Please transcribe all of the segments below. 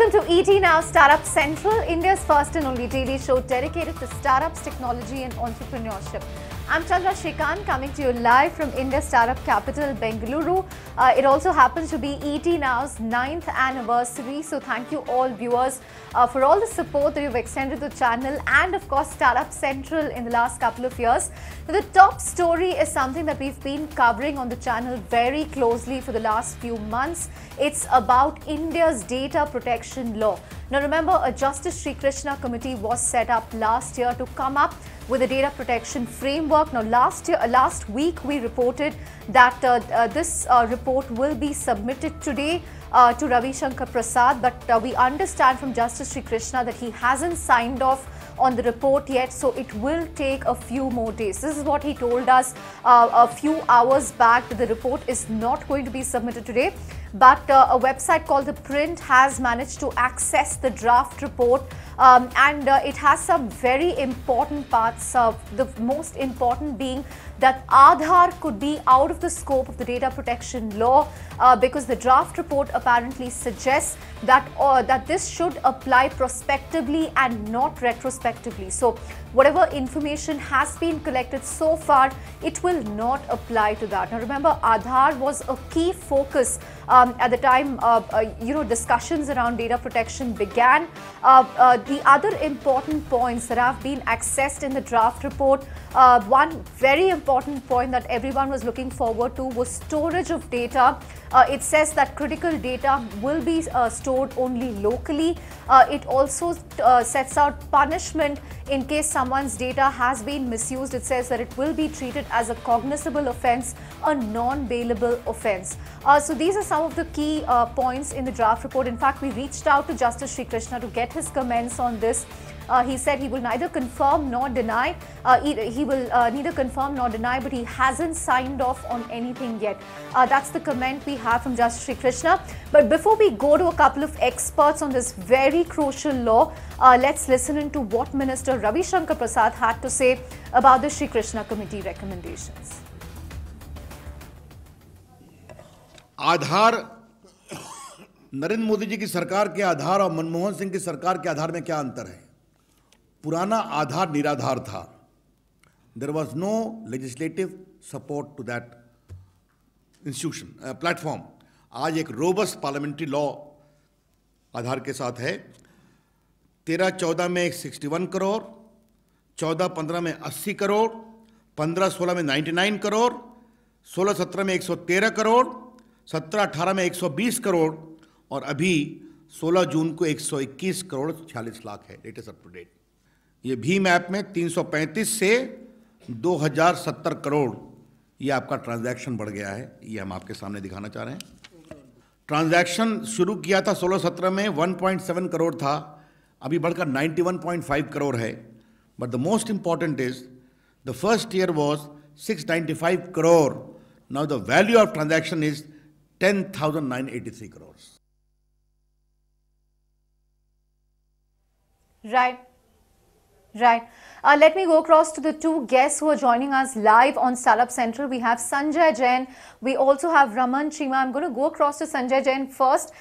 Welcome to ET Now Startup Central, India's first and only daily show dedicated to startups, technology and entrepreneurship. I'm Chandra Shrikant coming to you live from India Startup Capital, Bengaluru. It also happens to be ET Now's 9th anniversary. So thank you all viewers for all the support that you've extended to the channel and of course Startup Central in the last couple of years. The top story is something that we've been covering on the channel very closely for the last few months. It's about India's data protection law. Now remember, a Justice Sri Krishna committee was set up last year to come up with a data protection framework. Now last week we reported that this report will be submitted today to Ravi Shankar Prasad, but we understand from Justice Sri Krishna that he hasn't signed off on the report yet, so it will take a few more days. This is what he told us a few hours back, that the report is not going to be submitted today, but a website called The Print has managed to access the draft report and it has some very important parts, the most important being that Aadhaar could be out of the scope of the data protection law because the draft report apparently suggests that that this should apply prospectively and not retrospectively. So whatever information has been collected so far, it will not apply to that. Now remember, Aadhaar was a key focus at the time discussions around data protection began. The other important points that have been accessed in the draft report, one very important point that everyone was looking forward to was storage of data. It says that critical data will be stored only locally. It also sets out punishment in case someone's data has been misused. It says that it will be treated as a cognizable offence, a non-bailable offence. So these are some of the key points in the draft report. In fact, we reached out to Justice Sri Krishna to get his comments on this. He said he will neither confirm nor deny. He will neither confirm nor deny, but he hasn't signed off on anything yet. That's the comment we have from Justice Sri Krishna. But before we go to a couple of experts on this very crucial law, let's listen into what Minister Ravi Shankar Prasad had to say about the Sri Krishna Committee recommendations. आधार, नरेंद्र मोदी जी की सरकार के आधार और मनमोहन सिंह की सरकार के आधार में क्या अंतर है? पुराना आधार निराधार था. There was no legislative support to that institution, platform. आज एक robust parliamentary law आधार के साथ है. 13-14 में 61 करोड़, 14-15 में 80 करोड़, 15-16 में 99 करोड़, 16-17 में 113 करोड़, 17-18 में 120 करोड़ और अभी 16 जून को 121 करोड़ 46 लाख है, लेटेस्ट अप टू डेट. ये भीम ऐप में 335 से 2070 करोड़ ये आपका ट्रांजैक्शन बढ़ गया है. ये हम आपके सामने दिखाना चाह रहे हैं. ट्रांजैक्शन शुरू किया था 16-17 में 1.7 करोड़ था, अभी बढ़कर 91.5 करोड़ है. But the most important is the first year was 695 crore. Now the value of transaction is 10,983 crore. Right. Let me go across to the two guests who are joining us live on Startup Central. We have Sanjay Jain. We also have Raman Chima. I'm going to go across to Sanjay Jain first.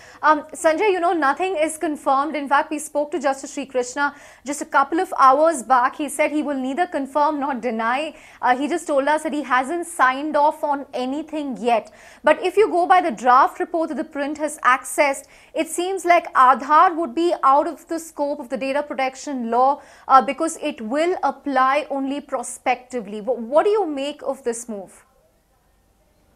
Sanjay, you know, nothing is confirmed. In fact, we spoke to Justice Sri Krishna just a couple of hours back. He said he will neither confirm nor deny. He just told us that he hasn't signed off on anything yet. But if you go by the draft report that the Print has accessed, it seems like Aadhaar would be out of the scope of the data protection law because it will apply only prospectively. What do you make of this move?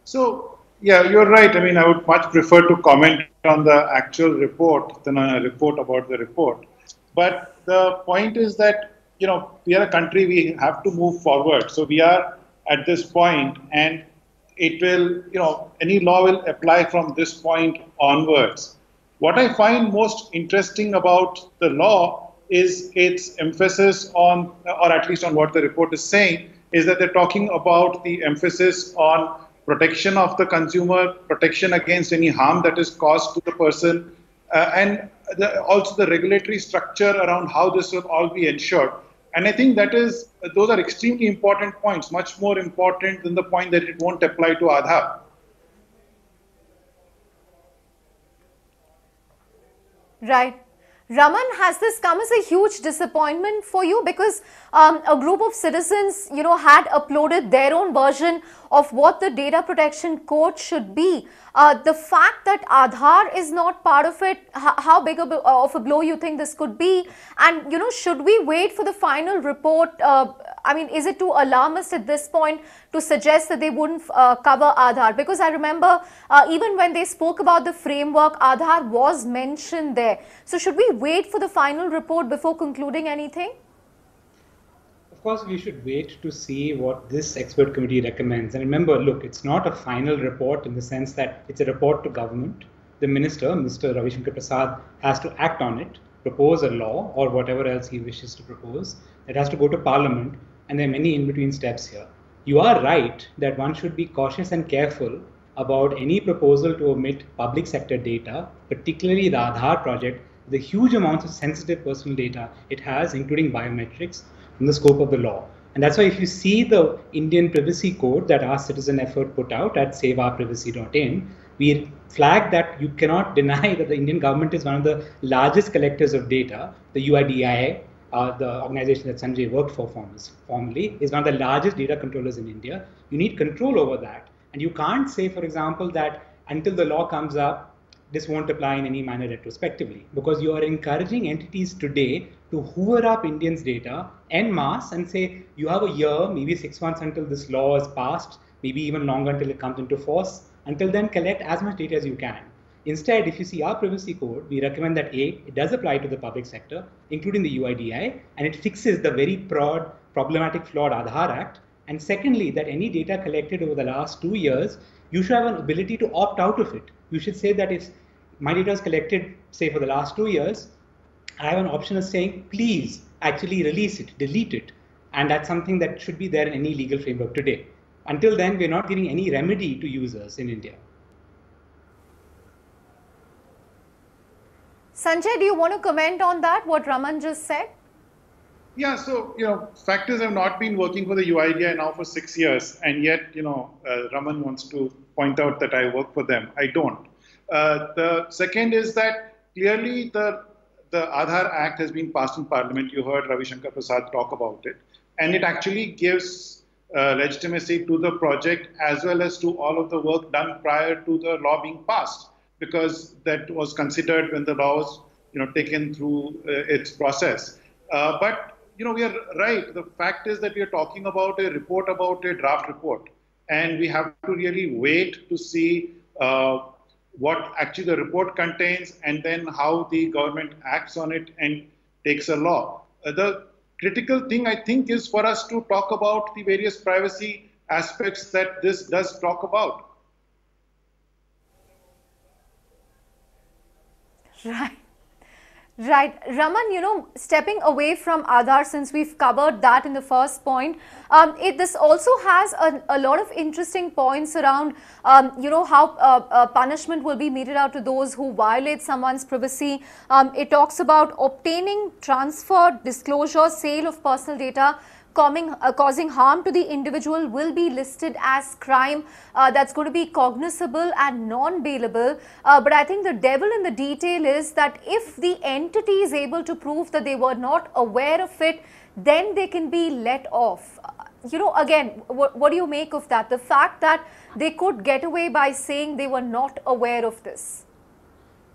So, yeah, you're right. I mean, I would much prefer to comment on the actual report than on a report about the report. But the point is that, you know, we are a country, we have to move forward. So we are at this point and it will, you know, any law will apply from this point onwards. What I find most interesting about the law is its emphasis on, or at least on what the report is saying, is that they're talking about the emphasis on protection of the consumer, protection against any harm that is caused to the person, and also the regulatory structure around how this will all be ensured. And I think those are extremely important points, much more important than the point that it won't apply to Aadhaar. Right. Raman, has this come as a huge disappointment for you? Because a group of citizens, had uploaded their own version of what the data protection code should be. The fact that Aadhaar is not part of it, how big of a blow you think this could be? And, should we wait for the final report? I mean, is it too alarmist at this point to suggest that they wouldn't cover Aadhaar? Because I remember even when they spoke about the framework, Aadhaar was mentioned there. So should we wait for the final report before concluding anything? Of course, we should wait to see what this expert committee recommends. And remember, look, it's not a final report in the sense that it's a report to government. The minister, Mr. Ravi Shankar Prasad, has to act on it, propose a law or whatever else he wishes to propose. It has to go to parliament, and there are many in-between steps here. You are right that one should be cautious and careful about any proposal to omit public sector data, particularly the Aadhaar project, the huge amounts of sensitive personal data it has, including biometrics, in the scope of the law. And that's why if you see the Indian privacy code that our citizen effort put out at saveourprivacy.in, we flagged that you cannot deny that the Indian government is one of the largest collectors of data. The UIDAI, the organization that Sanjay worked for formerly, is one of the largest data controllers in India. You need control over that. And you can't say, for example, that until the law comes up, this won't apply in any manner retrospectively, because you are encouraging entities today to hoover up Indians' data en masse and say, you have a year, maybe 6 months until this law is passed, maybe even longer until it comes into force. Until then, collect as much data as you can. Instead, if you see our privacy code, we recommend that A, it does apply to the public sector, including the UIDAI, and it fixes the very broad, problematic, flawed Aadhaar Act. And secondly, that any data collected over the last 2 years, you should have an ability to opt out of it. You should say that if my data is collected, say, for the last 2 years, I have an option of saying, please actually release it, delete it. And that's something that should be there in any legal framework today. Until then, we're not giving any remedy to users in India. Sanjay, do you want to comment on that, what Raman just said? Yeah, so, factors have not been working for the UIDAI now for 6 years, and yet, Raman wants to point out that I work for them. I don't. The second is that clearly the Aadhaar Act has been passed in Parliament. You heard Ravi Shankar Prasad talk about it. And it actually gives legitimacy to the project as well as to all of the work done prior to the law being passed, because that was considered when the law was taken through its process. But we are right. The fact is that we are talking about a report, about a draft report. And we have to really wait to see what actually the report contains and then how the government acts on it and takes a law. The critical thing, I think, is for us to talk about the various privacy aspects that this does talk about. Right. Right. Raman, stepping away from Aadhaar, since we've covered that in the first point, this also has a lot of interesting points around, how punishment will be meted out to those who violate someone's privacy. It talks about obtaining, transfer, disclosure, sale of personal data causing harm to the individual will be listed as crime. That's going to be cognizable and non-bailable. But I think the devil in the detail is that if the entity is able to prove that they were not aware of it, then they can be let off. Again, what do you make of that? The fact that they could get away by saying they were not aware of this.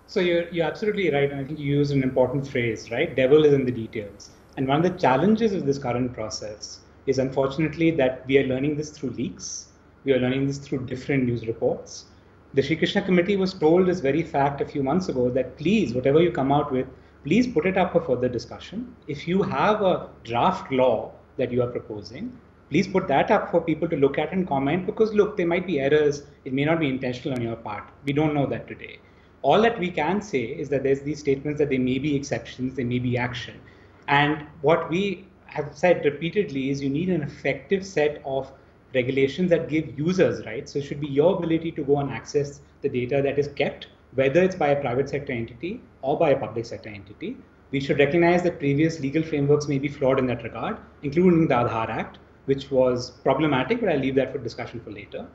So you're absolutely right. And I think you used an important phrase, right? Devil is in the details. And one of the challenges of this current process is, unfortunately, that we are learning this through leaks. We are learning this through different news reports. The Shri Krishna Committee was told this very fact a few months ago that please, whatever you come out with, please put it up for further discussion. If you have a draft law that you are proposing, please put that up for people to look at and comment, because look, there might be errors. It may not be intentional on your part. We don't know that today. All that we can say is that there's these statements that there may be exceptions, there may be action. And what we have said repeatedly is you need an effective set of regulations that give users rights. So it should be your ability to go and access the data that is kept, whether it's by a private sector entity or by a public sector entity. We should recognize that previous legal frameworks may be flawed in that regard, including the Aadhaar Act, which was problematic, but I'll leave that for discussion for later.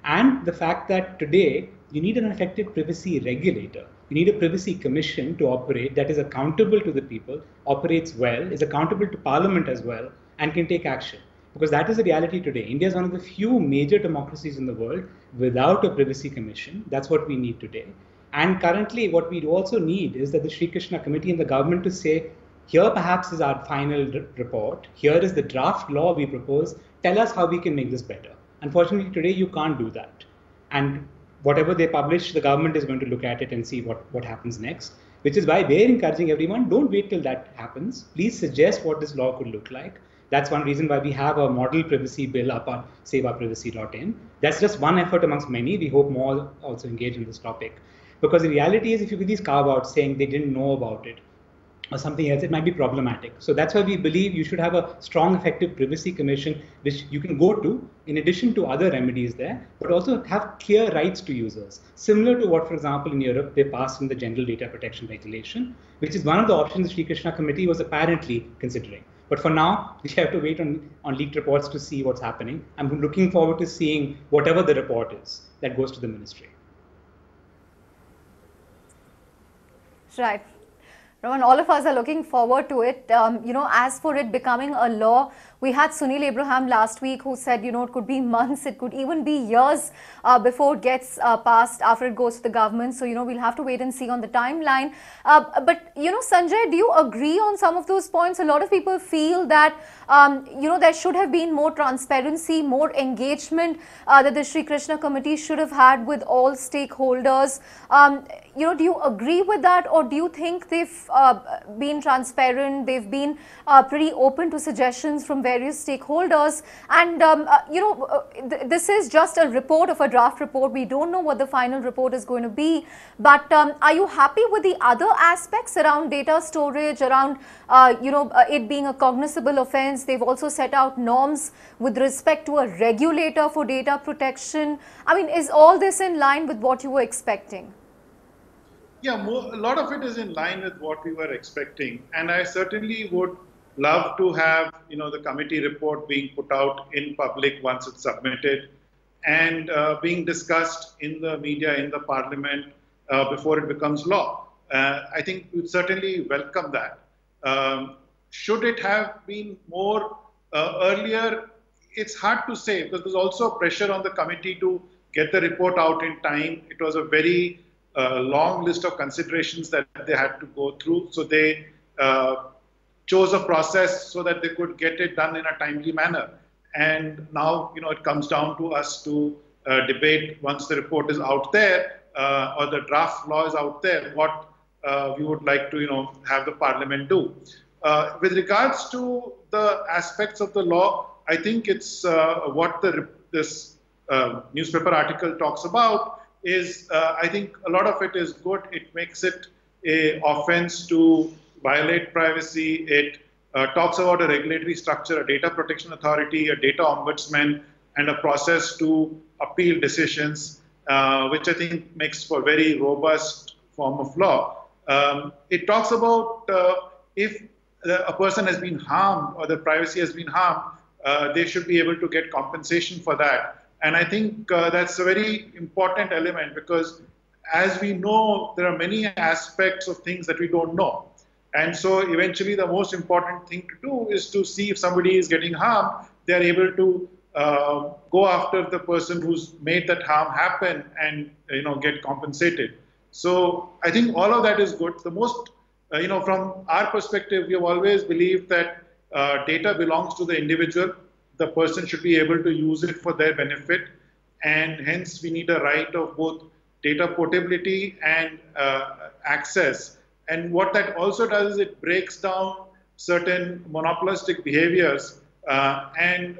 And the fact that today you need an effective privacy regulator. You need a privacy commission to operate that is accountable to the people, operates well, is accountable to Parliament as well, and can take action. Because that is the reality today. India is one of the few major democracies in the world without a privacy commission. That's what we need today. And currently, what we also need is that the Sri Krishna committee and the government to say, here perhaps is our final report, here is the draft law we propose, tell us how we can make this better. Unfortunately, today you can't do that. And whatever they publish, the government is going to look at it and see what happens next, which is why we're encouraging everyone, don't wait till that happens. Please suggest what this law could look like. That's one reason why we have a model privacy bill up on saveourprivacy.in. That's just one effort amongst many. We hope more also engage in this topic. Because the reality is, if you get these carve-outs saying they didn't know about it or something else, it might be problematic. So that's why we believe you should have a strong, effective privacy commission, which you can go to in addition to other remedies there, but also have clear rights to users. Similar to what, for example, in Europe, they passed in the General Data Protection Regulation, which is one of the options the Sri Krishna Committee was apparently considering. But for now, we have to wait on leaked reports to see what's happening. I'm looking forward to seeing whatever the report is that goes to the ministry. Right. Raman, all of us are looking forward to it. As for it becoming a law, we had Sunil Abraham last week who said, it could be months, it could even be years before it gets passed after it goes to the government. So, we'll have to wait and see on the timeline. But, Sanjay, do you agree on some of those points? A lot of people feel that, there should have been more transparency, more engagement that the Sri Krishna Committee should have had with all stakeholders. Do you agree with that, or do you think they've been transparent, they've been pretty open to suggestions from various stakeholders? And, this is just a report of a draft report. We don't know what the final report is going to be. But are you happy with the other aspects around data storage, around, it being a cognizable offense? They've also set out norms with respect to a regulator for data protection. I mean, is all this in line with what you were expecting? Yeah, a lot of it is in line with what we were expecting. And I certainly would love to have, the committee report being put out in public once it's submitted and being discussed in the media, in the parliament before it becomes law. I think we'd certainly welcome that. Should it have been more earlier? It's hard to say, because there's also pressure on the committee to get the report out in time. It was a very long list of considerations that they had to go through. So they chose a process so that they could get it done in a timely manner. And now, it comes down to us to debate once the report is out there or the draft law is out there, what we would like to, have the parliament do. With regards to the aspects of the law, I think it's what this newspaper article talks about is, I think a lot of it is good. It makes it an offense to violate privacy. It talks about a regulatory structure, a data protection authority, a data ombudsman, and a process to appeal decisions, which I think makes for a very robust form of law. It talks about if a person has been harmed or their privacy has been harmed, they should be able to get compensation for that. And I think that's a very important element, because as we know, there are many aspects of things that we don't know. And so eventually the most important thing to do is to see if somebody is getting harmed, they're able to go after the person who's made that harm happen and, get compensated. So I think all of that is good. The most, from our perspective, we have always believed that data belongs to the individual. The person should be able to use it for their benefit, and hence we need a right of both data portability and access. And what that also does is it breaks down certain monopolistic behaviors, and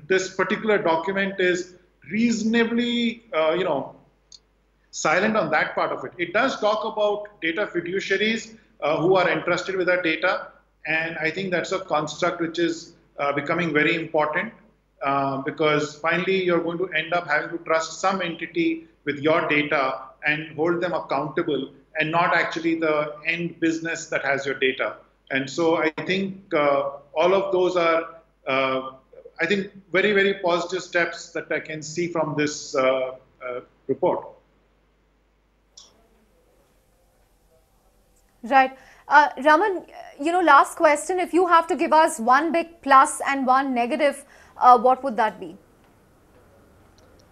this particular document is reasonably, silent on that part of it. It does talk about data fiduciaries who are entrusted with our data. And I think that's a construct which is becoming very important, because finally you're going to end up having to trust some entity with your data and hold them accountable, and not actually the end business that has your data. And so I think all of those are, I think, very, very positive steps that I can see from this report. Right. Raman, last question. If you have to give us one big plus and one negative, what would that be?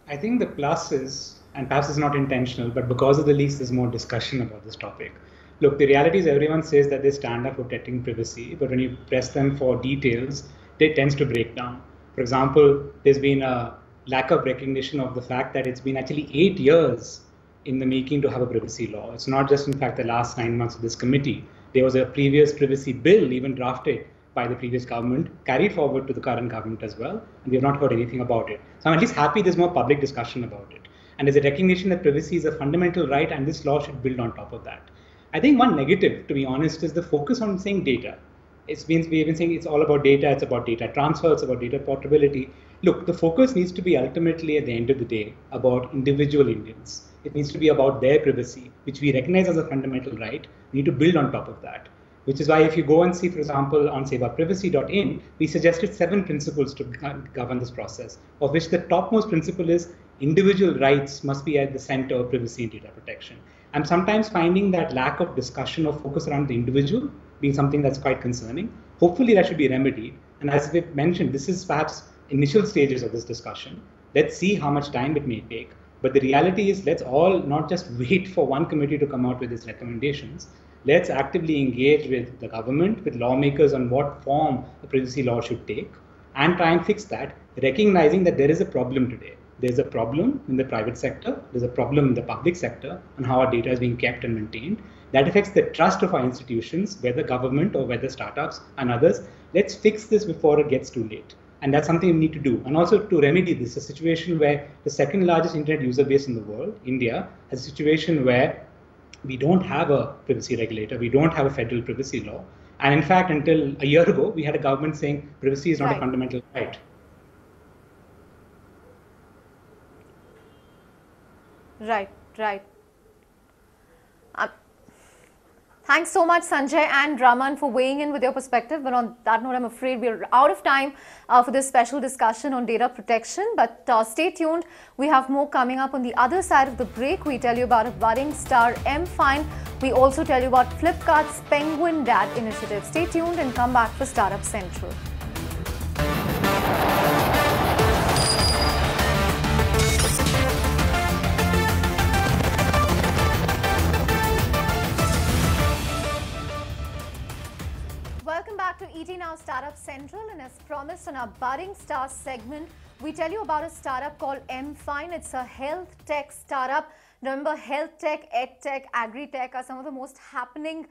I think the plus is, and perhaps it's not intentional, but because of the leaks, there's more discussion about this topic. Look, the reality is everyone says that they stand up for protecting privacy, but when you press them for details, they tend to break down. For example, there's been a lack of recognition of the fact that it's been actually 8 years in the making to have a privacy law. It's not just, in fact, the last 9 months of this committee. There was a previous privacy bill even drafted by the previous government, carried forward to the current government as well, and we have not heard anything about it. So I'm at least happy there's more public discussion about it. And there's a recognition that privacy is a fundamental right, and this law should build on top of that. I think one negative, to be honest, is the focus on saying data. We've been saying it's all about data, it's about data transfer, it's about data portability. Look, the focus needs to be ultimately, at the end of the day, about individual Indians. It needs to be about their privacy, which we recognize as a fundamental right. We need to build on top of that, which is why if you go and see, for example, on sevaprivacy.in, we suggested 7 principles to govern this process, of which the topmost principle is individual rights must be at the center of privacy and data protection. I'm sometimes finding that lack of discussion or focus around the individual being something that's quite concerning. Hopefully that should be remedied. And as we've mentioned, this is perhaps initial stages of this discussion. Let's see how much time it may take. But the reality is, let's all not just wait for one committee to come out with its recommendations. Let's actively engage with the government, with lawmakers on what form the privacy law should take, and try and fix that, recognizing that there is a problem today. There's a problem in the private sector, there's a problem in the public sector, and how our data is being kept and maintained. That affects the trust of our institutions, whether government or whether startups and others. Let's fix this before it gets too late. And that's something we need to do. And also to remedy this, a situation where the second largest internet user base in the world, India, has a situation where we don't have a privacy regulator, we don't have a federal privacy law. And in fact, until a year ago, we had a government saying privacy is not a fundamental right. Right. Thanks so much, Sanjay and Raman, for weighing in with your perspective. But on that note, I'm afraid we're out of time for this special discussion on data protection. But stay tuned. We have more coming up on the other side of the break. We tell you about a budding star, M-Fine. We also tell you about Flipkart's Penguin Dad initiative. Stay tuned and come back for Startup Central. Welcome back to ET Now Startup Central, and as promised on our Budding Stars segment, we tell you about a startup called M-Fine. It's a health tech startup. Remember, health tech, ed tech, agri tech are some of the most happening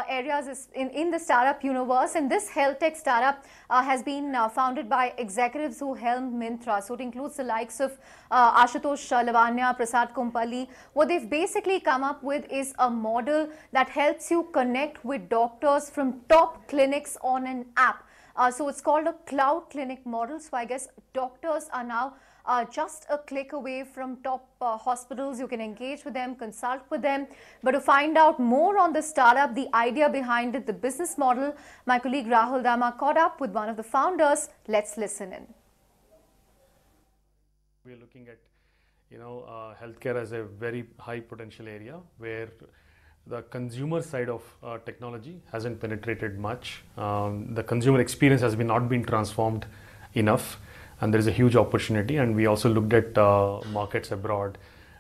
areas in the startup universe. And this health tech startup has been founded by executives who helmed Myntra. So it includes the likes of Ashutosh Lavanya, Prasad Kumpalli. What they've basically come up with is a model that helps you connect with doctors from top clinics on an app. So it's called a cloud clinic model. So I guess doctors are now just a click away from top hospitals. You can engage with them, consult with them. But to find out more on the startup, the idea behind it, the business model, my colleague Rahul Dama caught up with one of the founders. Let's listen in. We're looking at, healthcare as a very high potential area where the consumer side of technology hasn't penetrated much. The consumer experience has not been transformed enough, and there is a huge opportunity. And we also looked at markets abroad,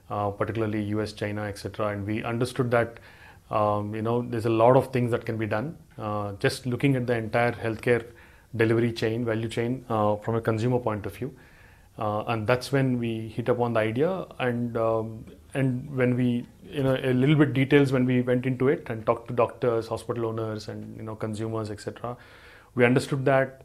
particularly US, China, etc. And we understood that there's a lot of things that can be done. Just looking at the entire healthcare delivery chain, value chain, from a consumer point of view. And that's when we hit upon the idea, and when we, a little bit details when we went into it and talked to doctors, hospital owners, and consumers, etc. We understood that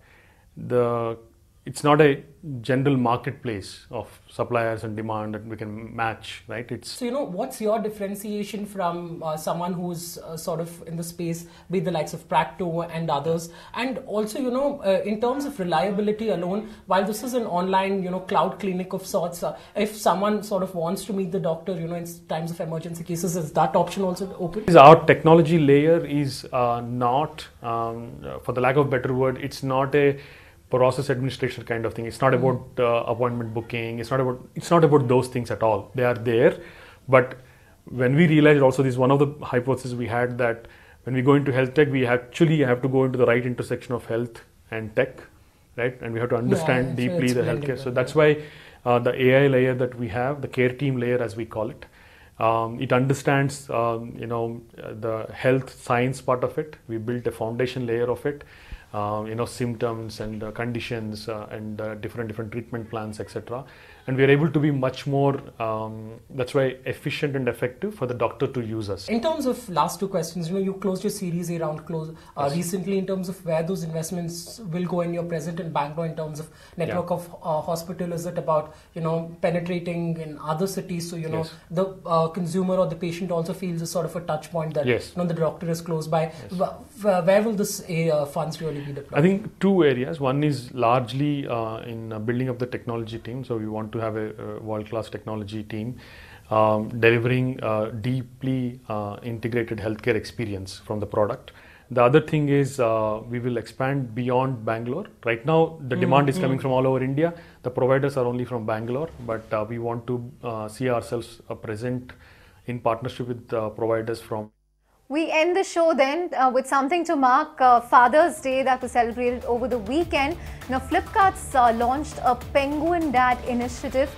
it's not a general marketplace of suppliers and demand that we can match, right? So, what's your differentiation from someone who's sort of in the space with the likes of Practo and others? And also, in terms of reliability alone, while this is an online, cloud clinic of sorts, if someone sort of wants to meet the doctor, in times of emergency cases, is that option also open? Our technology layer is not, for the lack of a better word, it's not a process administration kind of thing. It's not about appointment booking. It's not about those things at all. They are there, but when we realized also, this is one of the hypotheses we had, that when we go into health tech, we actually have to go into the right intersection of health and tech, right? And we have to understand deeply the healthcare. So that's why the AI layer that we have, the care team layer as we call it, it understands the health science part of it. We built a foundation layer of it, symptoms and conditions and different treatment plans, etc. And we are able to be much more, that's why, efficient and effective for the doctor to use us. In terms of last two questions, you closed your Series A round recently. In terms of where those investments will go, and you're present in Bangalore in terms of network of hospital, is it about penetrating in other cities, so the consumer or the patient also feels a sort of a touch point that the doctor is close by? Where will this funds really be deployed? I think two areas. One is largely in building up the technology team. So we want to have a world-class technology team delivering deeply integrated healthcare experience from the product. The other thing is we will expand beyond Bangalore. Right now, the demand is coming from all over India. The providers are only from Bangalore, but we want to see ourselves present in partnership with providers from. We end the show then with something to mark Father's Day that was celebrated over the weekend. Now, Flipkart's launched a Penguin Dad initiative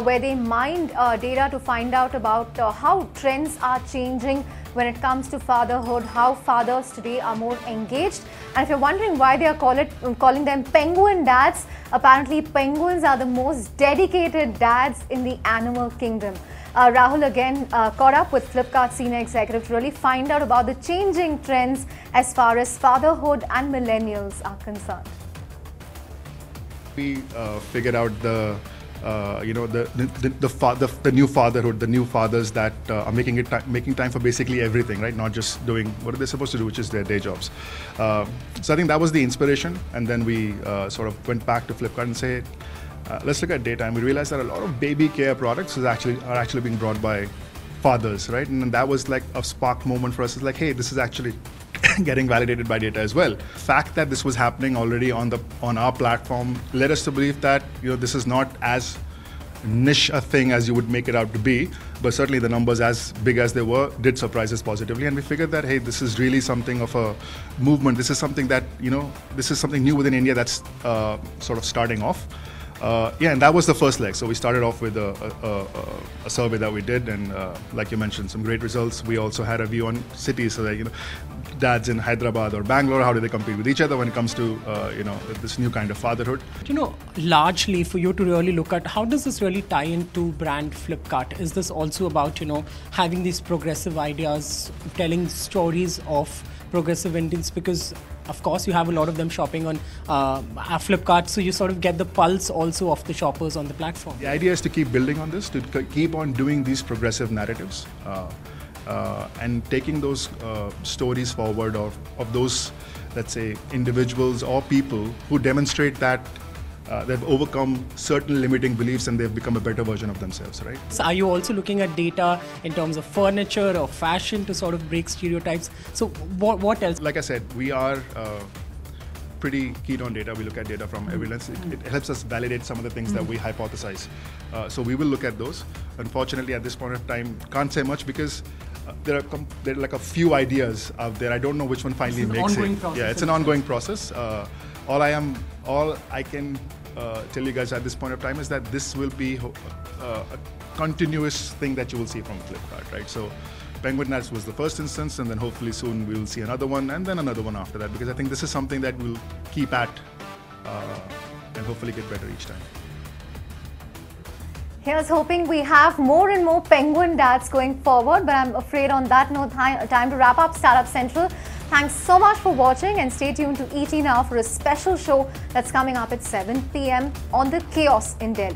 where they mined data to find out about how trends are changing when it comes to fatherhood, how fathers today are more engaged. And if you're wondering why they are calling them Penguin Dads, apparently penguins are the most dedicated dads in the animal kingdom. Rahul again caught up with Flipkart senior executive to really find out about the changing trends as far as fatherhood and millennials are concerned. We figured out the new fatherhood, the new fathers that are making time for basically everything, right? Not just doing what are they supposed to do, which is their day jobs. So I think that was the inspiration, and then we sort of went back to Flipkart and said, let's look at data, and we realized that a lot of baby care products are actually being brought by fathers, right? And that was like a spark moment for us. It's like, hey, this is actually getting validated by data as well. The fact that this was happening already on our platform led us to believe that this is not as niche a thing as you would make it out to be, but certainly the numbers, as big as they were, did surprise us positively, and we figured that, hey, this is really something of a movement. This is something that this is something new within India that's sort of starting off. And that was the first leg. So we started off with a survey that we did, and like you mentioned, some great results. We also had a view on cities, so that dads in Hyderabad or Bangalore, how do they compete with each other when it comes to this new kind of fatherhood? Largely for you to really look at how does this really tie into brand Flipkart? Is this also about having these progressive ideas, telling stories of progressive Indians, because of course you have a lot of them shopping on Flipkart, so you sort of get the pulse also of the shoppers on the platform. The idea is to keep building on this, to keep on doing these progressive narratives and taking those stories forward of those, let's say, individuals or people who demonstrate that they've overcome certain limiting beliefs and they've become a better version of themselves, right? So are you also looking at data in terms of furniture or fashion to sort of break stereotypes? So what else? Like I said, we are pretty keen on data. We look at data from every lens. It helps us validate some of the things that we hypothesize. So we will look at those. Unfortunately, at this point of time, can't say much because there are like a few ideas out there. I don't know which one finally makes it. Yeah, it's an ongoing process. All I can tell you guys at this point of time is that this will be a continuous thing that you will see from Flipkart, right? So Penguin Dads was the first instance, and then hopefully soon we will see another one, and then another one after that, because I think this is something that we'll keep at and hopefully get better each time. Here's hoping we have more and more Penguin Dads going forward, but I'm afraid on that note, time to wrap up Startup Central. Thanks so much for watching, and stay tuned to ET Now for a special show that's coming up at 7 p.m. on the Chaos in Delhi.